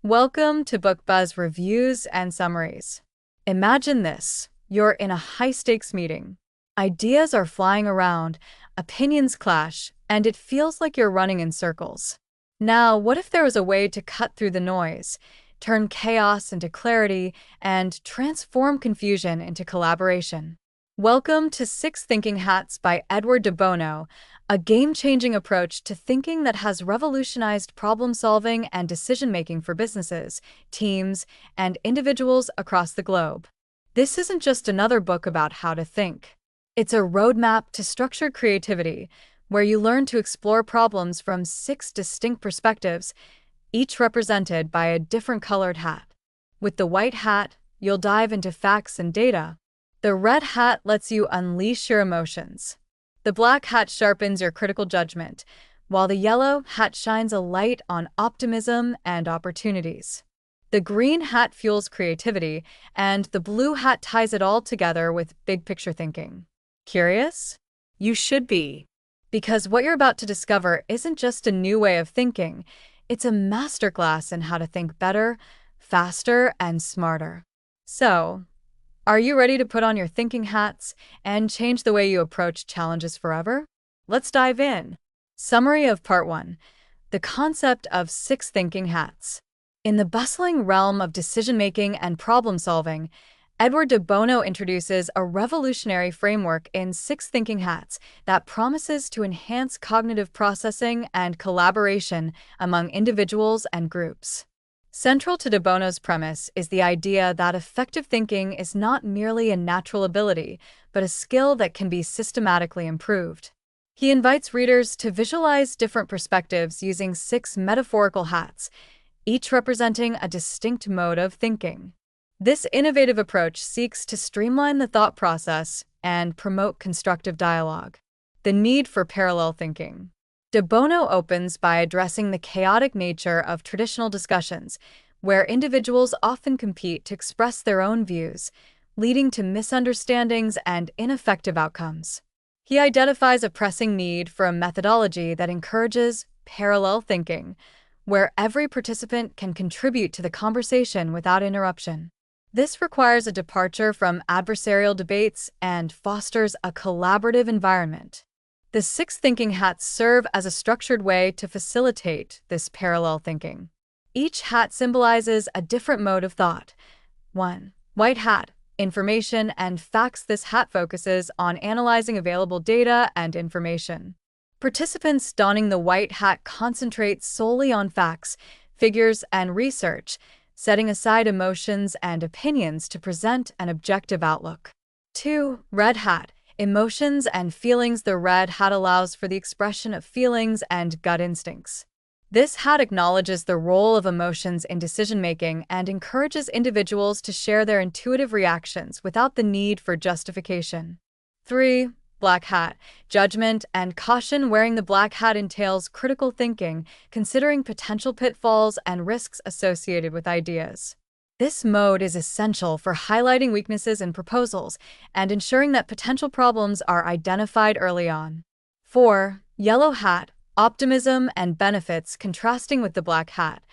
Welcome to Book Buzz Reviews and Summaries. Imagine this. You're in a high-stakes meeting. Ideas are flying around, opinions clash, and it feels like you're running in circles. Now, what if there was a way to cut through the noise, turn chaos into clarity, and transform confusion into collaboration? Welcome to Six Thinking Hats by Edward de Bono, a game-changing approach to thinking that has revolutionized problem-solving and decision-making for businesses, teams, and individuals across the globe. This isn't just another book about how to think. It's a roadmap to structured creativity, where you learn to explore problems from six distinct perspectives, each represented by a different colored hat. With the white hat, you'll dive into facts and data. The red hat lets you unleash your emotions. The black hat sharpens your critical judgment, while the yellow hat shines a light on optimism and opportunities. The green hat fuels creativity, and the blue hat ties it all together with big-picture thinking. Curious? You should be. Because what you're about to discover isn't just a new way of thinking, it's a masterclass in how to think better, faster, and smarter. So, are you ready to put on your thinking hats and change the way you approach challenges forever? Let's dive in. Summary of Part 1. The concept of six thinking hats. In the bustling realm of decision-making and problem-solving, Edward de Bono introduces a revolutionary framework in Six Thinking Hats that promises to enhance cognitive processing and collaboration among individuals and groups. Central to de Bono's premise is the idea that effective thinking is not merely a natural ability, but a skill that can be systematically improved. He invites readers to visualize different perspectives using six metaphorical hats, each representing a distinct mode of thinking. This innovative approach seeks to streamline the thought process and promote constructive dialogue. The need for parallel thinking. De Bono opens by addressing the chaotic nature of traditional discussions, where individuals often compete to express their own views, leading to misunderstandings and ineffective outcomes. He identifies a pressing need for a methodology that encourages parallel thinking, where every participant can contribute to the conversation without interruption. This requires a departure from adversarial debates and fosters a collaborative environment. The six thinking hats serve as a structured way to facilitate this parallel thinking. Each hat symbolizes a different mode of thought. 1. White hat, information and facts. This hat focuses on analyzing available data and information. Participants donning the white hat concentrate solely on facts, figures, and research, setting aside emotions and opinions to present an objective outlook. 2. Red hat, emotions and feelings. The red hat allows for the expression of feelings and gut instincts. This hat acknowledges the role of emotions in decision-making and encourages individuals to share their intuitive reactions without the need for justification. 3. Black hat, judgment and caution. Wearing the black hat entails critical thinking, considering potential pitfalls and risks associated with ideas. This mode is essential for highlighting weaknesses in proposals and ensuring that potential problems are identified early on. 4. Yellow hat, optimism and benefits. Contrasting with the black hat,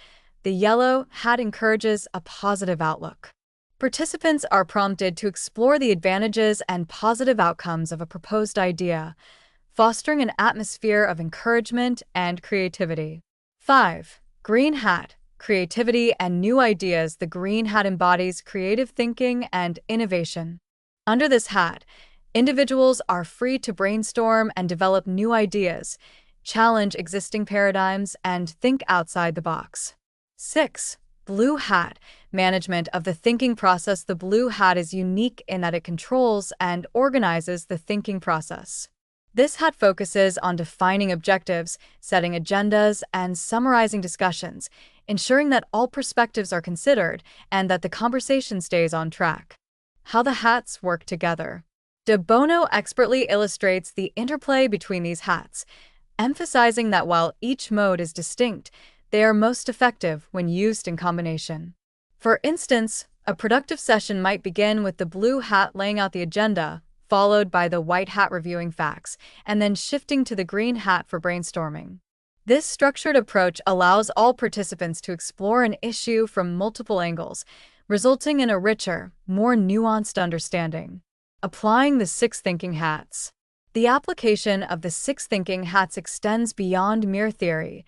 the yellow hat encourages a positive outlook. Participants are prompted to explore the advantages and positive outcomes of a proposed idea, fostering an atmosphere of encouragement and creativity. 5. Green hat, creativity and new ideas. The green hat embodies creative thinking and innovation. Under this hat, individuals are free to brainstorm and develop new ideas, challenge existing paradigms, and think outside the box. 6. Blue hat, management of the thinking process. The blue hat is unique in that it controls and organizes the thinking process. This hat focuses on defining objectives, setting agendas, and summarizing discussions, ensuring that all perspectives are considered and that the conversation stays on track. How the hats work together. De Bono expertly illustrates the interplay between these hats, emphasizing that while each mode is distinct, they are most effective when used in combination. For instance, a productive session might begin with the blue hat laying out the agenda, followed by the white hat reviewing facts, and then shifting to the green hat for brainstorming. This structured approach allows all participants to explore an issue from multiple angles, resulting in a richer, more nuanced understanding. Applying the six thinking hats. The application of the six thinking hats extends beyond mere theory.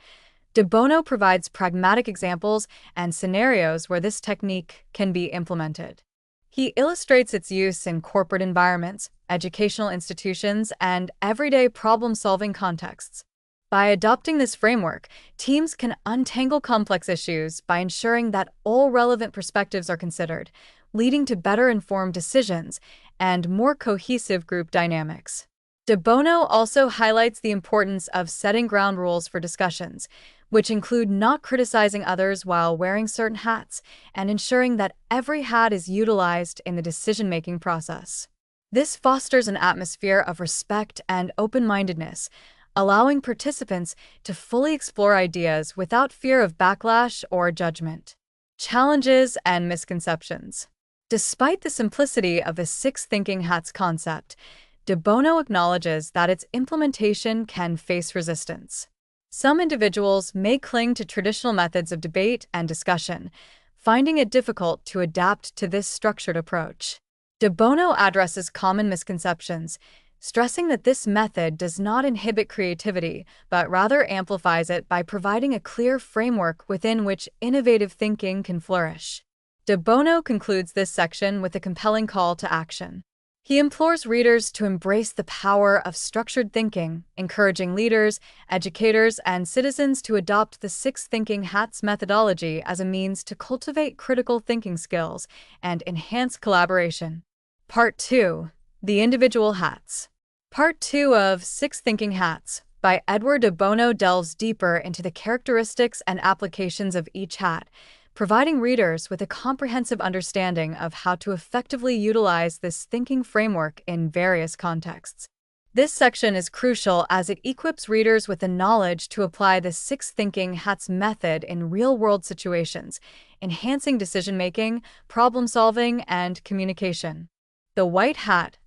De Bono provides pragmatic examples and scenarios where this technique can be implemented. He illustrates its use in corporate environments, educational institutions, and everyday problem-solving contexts. By adopting this framework, teams can untangle complex issues by ensuring that all relevant perspectives are considered, leading to better informed decisions and more cohesive group dynamics. De Bono also highlights the importance of setting ground rules for discussions, which include not criticizing others while wearing certain hats and ensuring that every hat is utilized in the decision-making process. This fosters an atmosphere of respect and open-mindedness, allowing participants to fully explore ideas without fear of backlash or judgment. Challenges and misconceptions. Despite the simplicity of the six thinking hats concept, De Bono acknowledges that its implementation can face resistance. Some individuals may cling to traditional methods of debate and discussion, finding it difficult to adapt to this structured approach. De Bono addresses common misconceptions, stressing that this method does not inhibit creativity, but rather amplifies it by providing a clear framework within which innovative thinking can flourish. De Bono concludes this section with a compelling call to action. He implores readers to embrace the power of structured thinking, encouraging leaders, educators, and citizens to adopt the six thinking hats methodology as a means to cultivate critical thinking skills and enhance collaboration. Part 2. The Individual Hats. Part 2 of Six Thinking Hats by Edward de Bono delves deeper into the characteristics and applications of each hat, providing readers with a comprehensive understanding of how to effectively utilize this thinking framework in various contexts. This section is crucial as it equips readers with the knowledge to apply the six thinking hats method in real-world situations, enhancing decision-making, problem-solving, and communication. The White Hat.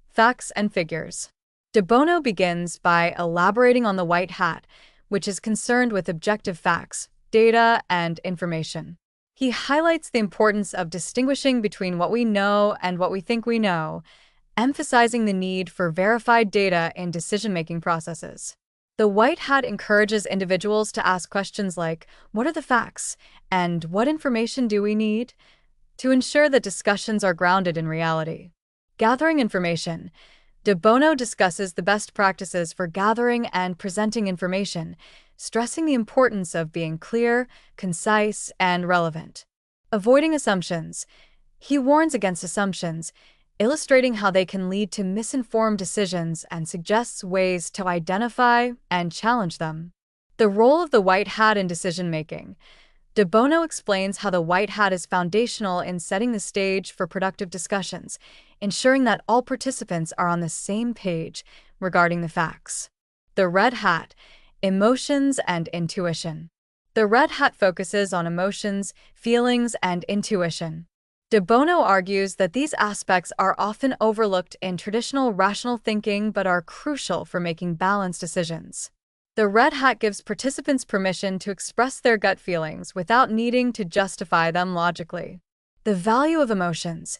Facts and Figures. De Bono begins by elaborating on the white hat, which is concerned with objective facts, data, and information. He highlights the importance of distinguishing between what we know and what we think we know, emphasizing the need for verified data in decision-making processes. The white hat encourages individuals to ask questions like, "What are the facts?" and "What information do we need?" to ensure that discussions are grounded in reality. Gathering information. De Bono discusses the best practices for gathering and presenting information, stressing the importance of being clear, concise, and relevant. Avoiding assumptions. He warns against assumptions, illustrating how they can lead to misinformed decisions and suggests ways to identify and challenge them. The role of the white hat in decision-making. De Bono explains how the white hat is foundational in setting the stage for productive discussions, ensuring that all participants are on the same page regarding the facts. The red hat. Emotions and intuition. The red hat focuses on emotions, feelings, and intuition. De Bono argues that these aspects are often overlooked in traditional rational thinking but are crucial for making balanced decisions. The red hat gives participants permission to express their gut feelings without needing to justify them logically. The value of emotions.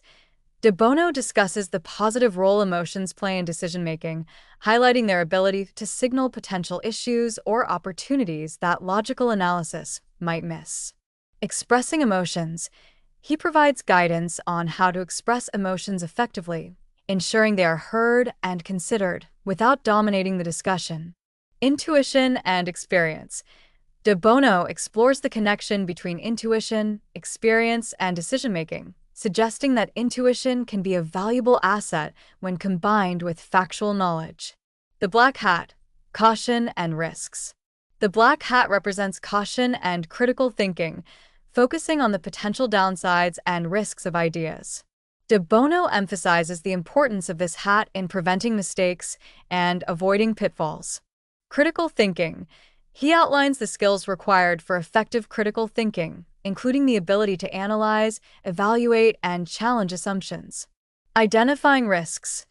De Bono discusses the positive role emotions play in decision-making, highlighting their ability to signal potential issues or opportunities that logical analysis might miss. Expressing emotions. He provides guidance on how to express emotions effectively, ensuring they are heard and considered without dominating the discussion. Intuition and experience. De Bono explores the connection between intuition, experience, and decision-making, suggesting that intuition can be a valuable asset when combined with factual knowledge. The black hat. Caution and risks. The black hat represents caution and critical thinking, focusing on the potential downsides and risks of ideas. De Bono emphasizes the importance of this hat in preventing mistakes and avoiding pitfalls. Critical thinking. He outlines the skills required for effective critical thinking, including the ability to analyze, evaluate, and challenge assumptions. Identifying risks.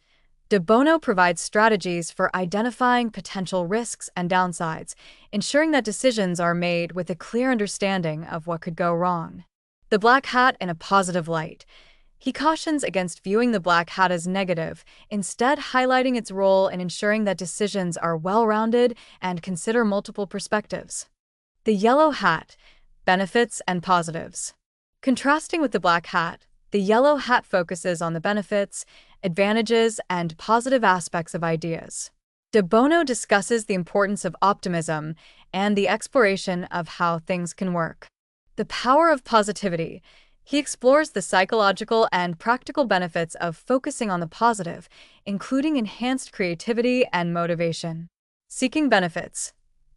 De Bono provides strategies for identifying potential risks and downsides, ensuring that decisions are made with a clear understanding of what could go wrong. The black hat in a positive light. He cautions against viewing the black hat as negative, instead highlighting its role in ensuring that decisions are well-rounded and consider multiple perspectives. The yellow hat, benefits and positives. Contrasting with the black hat, the yellow hat focuses on the benefits, advantages, and positive aspects of ideas. De Bono discusses the importance of optimism and the exploration of how things can work. The power of positivity. He explores the psychological and practical benefits of focusing on the positive, including enhanced creativity and motivation. Seeking benefits.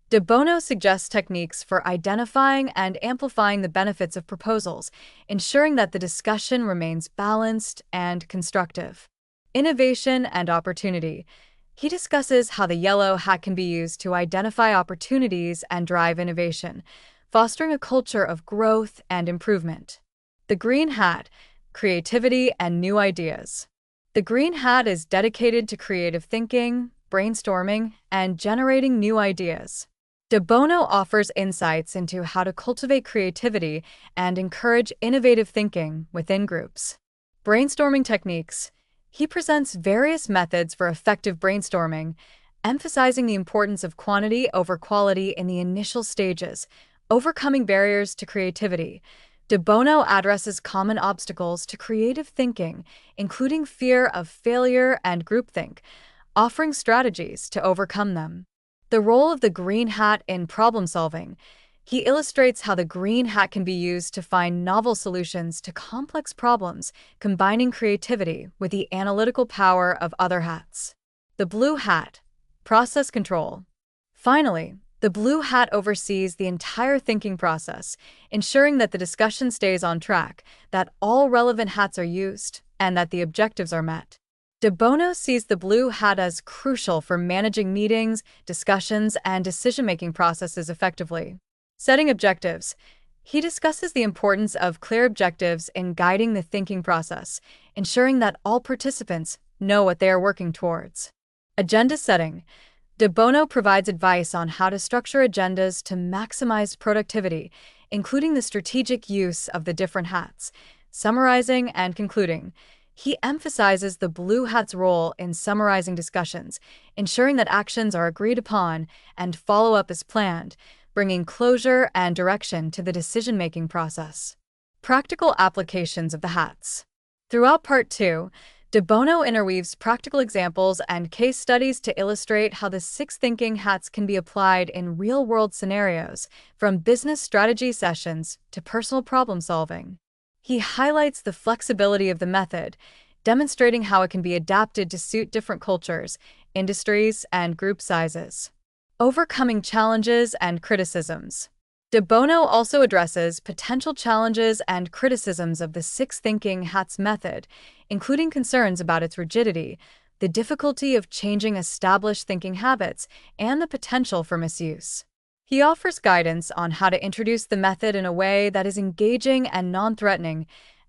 De Bono suggests techniques for identifying and amplifying the benefits of proposals, ensuring that the discussion remains balanced and constructive. Innovation and opportunity. He discusses how the yellow hat can be used to identify opportunities and drive innovation, fostering a culture of growth and improvement. The green hat, creativity and new ideas. The green hat is dedicated to creative thinking, brainstorming, and generating new ideas. De Bono offers insights into how to cultivate creativity and encourage innovative thinking within groups. Brainstorming techniques. He presents various methods for effective brainstorming, emphasizing the importance of quantity over quality in the initial stages, overcoming barriers to creativity. De Bono addresses common obstacles to creative thinking, including fear of failure and groupthink, offering strategies to overcome them. The role of the green hat in problem-solving. He illustrates how the green hat can be used to find novel solutions to complex problems, combining creativity with the analytical power of other hats. The blue hat, process control. Finally, the blue hat oversees the entire thinking process, ensuring that the discussion stays on track, that all relevant hats are used, and that the objectives are met. De Bono sees the blue hat as crucial for managing meetings, discussions, and decision-making processes effectively. Setting objectives. He discusses the importance of clear objectives in guiding the thinking process, ensuring that all participants know what they are working towards. Agenda setting. De Bono provides advice on how to structure agendas to maximize productivity, including the strategic use of the different hats. Summarizing and concluding. He emphasizes the blue hat's role in summarizing discussions, ensuring that actions are agreed upon and follow-up is planned, bringing closure and direction to the decision-making process. Practical applications of the hats. Throughout Part 2, De Bono interweaves practical examples and case studies to illustrate how the 6 thinking hats can be applied in real-world scenarios, from business strategy sessions to personal problem-solving. He highlights the flexibility of the method, demonstrating how it can be adapted to suit different cultures, industries, and group sizes. Overcoming challenges and criticisms. De Bono also addresses potential challenges and criticisms of the 6 thinking hats method, including concerns about its rigidity, the difficulty of changing established thinking habits, and the potential for misuse. He offers guidance on how to introduce the method in a way that is engaging and non-threatening,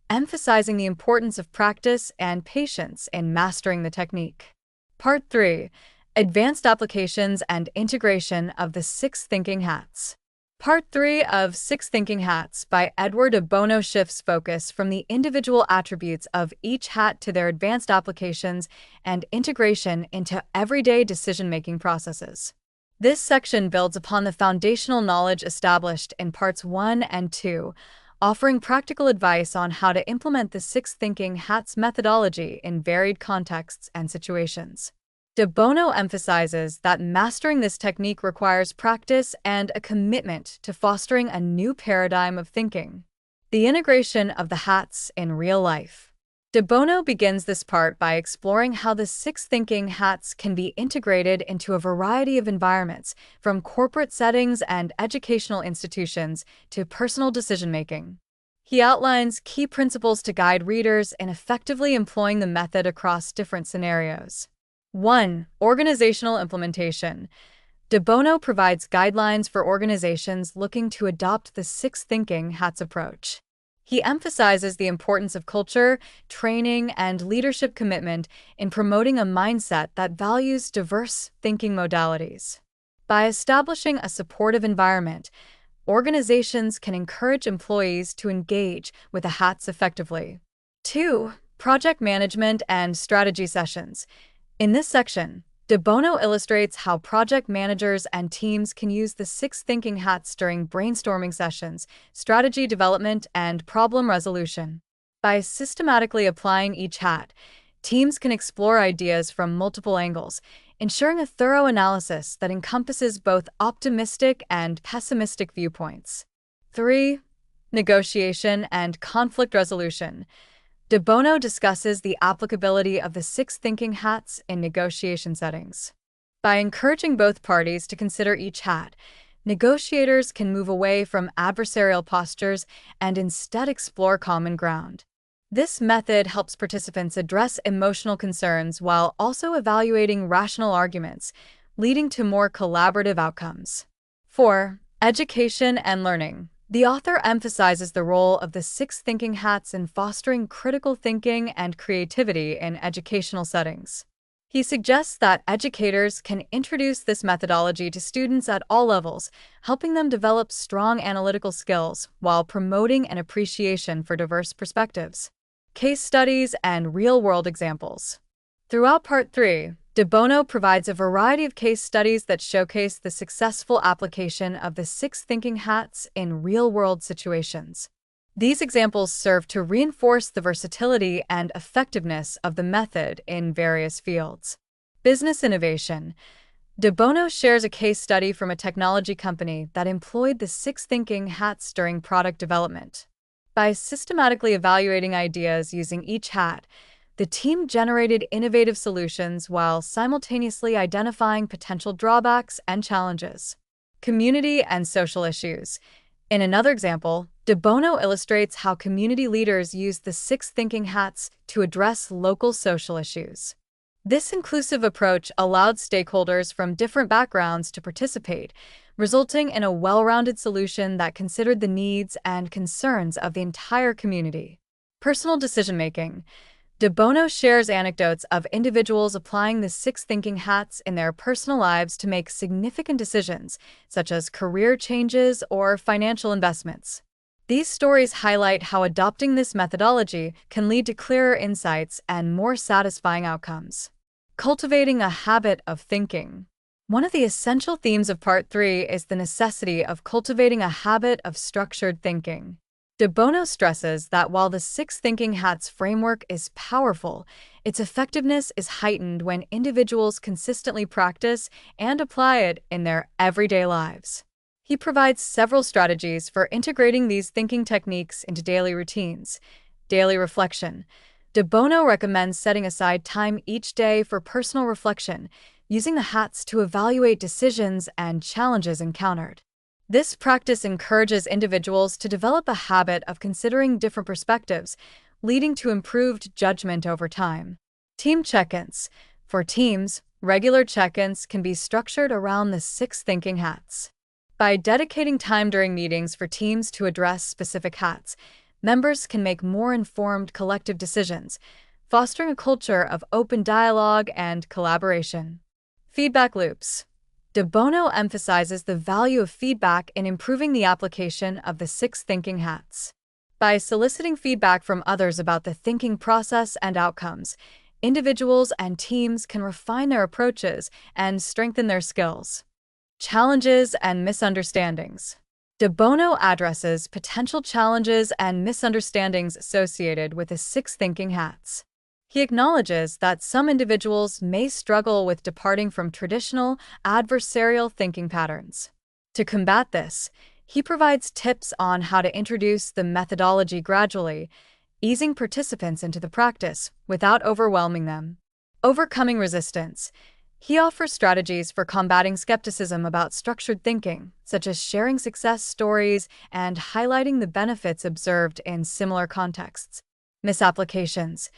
emphasizing the importance of practice and patience in mastering the technique. Part 3. Advanced Applications and Integration of the 6 Thinking Hats. Part 3 of 6 Thinking Hats by Edward de Bono shifts focus from the individual attributes of each hat to their advanced applications and integration into everyday decision-making processes. This section builds upon the foundational knowledge established in Parts 1 and 2, offering practical advice on how to implement the 6 Thinking Hats methodology in varied contexts and situations. De Bono emphasizes that mastering this technique requires practice and a commitment to fostering a new paradigm of thinking. The integration of the hats in real life. De Bono begins this part by exploring how the 6 thinking hats can be integrated into a variety of environments, from corporate settings and educational institutions to personal decision-making. He outlines key principles to guide readers in effectively employing the method across different scenarios. 1. Organizational implementation. De Bono provides guidelines for organizations looking to adopt the 6 thinking hats approach. He emphasizes the importance of culture, training, and leadership commitment in promoting a mindset that values diverse thinking modalities. By establishing a supportive environment, organizations can encourage employees to engage with the hats effectively. 2. Project management and strategy sessions. In this section, De Bono illustrates how project managers and teams can use the six thinking hats during brainstorming sessions, strategy development, and problem resolution. By systematically applying each hat, teams can explore ideas from multiple angles, ensuring a thorough analysis that encompasses both optimistic and pessimistic viewpoints. 3. Negotiation and conflict resolution. De Bono discusses the applicability of the six thinking hats in negotiation settings. By encouraging both parties to consider each hat, negotiators can move away from adversarial postures and instead explore common ground. This method helps participants address emotional concerns while also evaluating rational arguments, leading to more collaborative outcomes. 4. Education and learning. The author emphasizes the role of the six thinking hats in fostering critical thinking and creativity in educational settings. He suggests that educators can introduce this methodology to students at all levels, helping them develop strong analytical skills while promoting an appreciation for diverse perspectives. Case studies and real-world examples. Throughout Part 3, De Bono provides a variety of case studies that showcase the successful application of the six thinking hats in real-world situations. These examples serve to reinforce the versatility and effectiveness of the method in various fields. Business innovation. De Bono shares a case study from a technology company that employed the six thinking hats during product development. By systematically evaluating ideas using each hat, the team generated innovative solutions while simultaneously identifying potential drawbacks and challenges. Community and social issues. In another example, De Bono illustrates how community leaders use the six thinking hats to address local social issues. This inclusive approach allowed stakeholders from different backgrounds to participate, resulting in a well-rounded solution that considered the needs and concerns of the entire community. Personal decision-making. De Bono shares anecdotes of individuals applying the six thinking hats in their personal lives to make significant decisions, such as career changes or financial investments. These stories highlight how adopting this methodology can lead to clearer insights and more satisfying outcomes. Cultivating a habit of thinking. One of the essential themes of Part 3 is the necessity of cultivating a habit of structured thinking. De Bono stresses that while the six thinking hats framework is powerful, its effectiveness is heightened when individuals consistently practice and apply it in their everyday lives. He provides several strategies for integrating these thinking techniques into daily routines. Daily reflection. De Bono recommends setting aside time each day for personal reflection, using the hats to evaluate decisions and challenges encountered. This practice encourages individuals to develop a habit of considering different perspectives, leading to improved judgment over time. Team check-ins. For teams, regular check-ins can be structured around the six thinking hats. By dedicating time during meetings for teams to address specific hats, members can make more informed collective decisions, fostering a culture of open dialogue and collaboration. Feedback loops. De Bono emphasizes the value of feedback in improving the application of the six thinking hats. By soliciting feedback from others about the thinking process and outcomes, individuals and teams can refine their approaches and strengthen their skills. Challenges and misunderstandings. De Bono addresses potential challenges and misunderstandings associated with the six thinking hats. He acknowledges that some individuals may struggle with departing from traditional, adversarial thinking patterns. To combat this, he provides tips on how to introduce the methodology gradually, easing participants into the practice without overwhelming them. Overcoming resistance. He offers strategies for combating skepticism about structured thinking, such as sharing success stories and highlighting the benefits observed in similar contexts. Misapplications.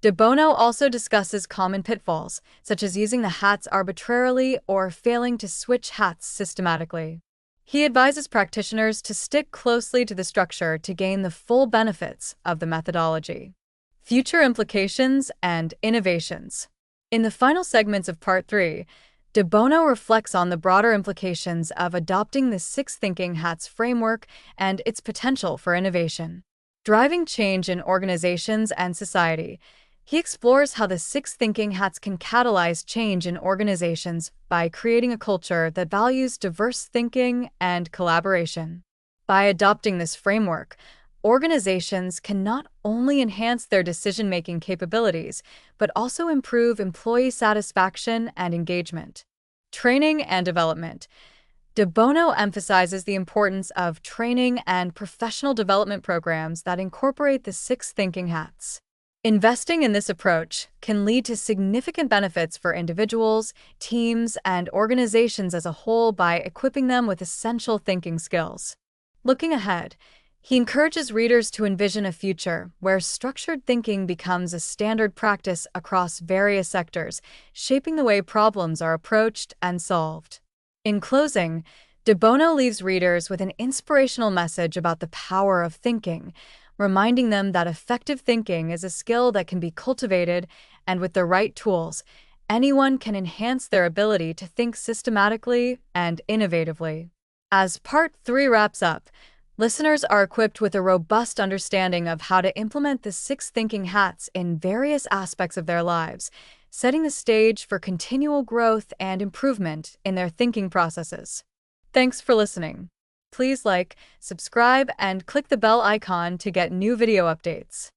De Bono also discusses common pitfalls, such as using the hats arbitrarily or failing to switch hats systematically. He advises practitioners to stick closely to the structure to gain the full benefits of the methodology. Future implications and innovations. In the final segments of Part 3, De Bono reflects on the broader implications of adopting the Six Thinking Hats framework and its potential for innovation. Driving change in organizations and society, he explores how the Six Thinking Hats can catalyze change in organizations by creating a culture that values diverse thinking and collaboration. By adopting this framework, organizations can not only enhance their decision-making capabilities, but also improve employee satisfaction and engagement. Training and development. De Bono emphasizes the importance of training and professional development programs that incorporate the Six Thinking Hats. Investing in this approach can lead to significant benefits for individuals, teams, and organizations as a whole by equipping them with essential thinking skills. Looking ahead, he encourages readers to envision a future where structured thinking becomes a standard practice across various sectors, shaping the way problems are approached and solved. In closing, De Bono leaves readers with an inspirational message about the power of thinking, reminding them that effective thinking is a skill that can be cultivated, and with the right tools, anyone can enhance their ability to think systematically and innovatively. As Part 3 wraps up, listeners are equipped with a robust understanding of how to implement the Six Thinking Hats in various aspects of their lives, setting the stage for continual growth and improvement in their thinking processes. Thanks for listening. Please like, subscribe, and click the bell icon to get new video updates.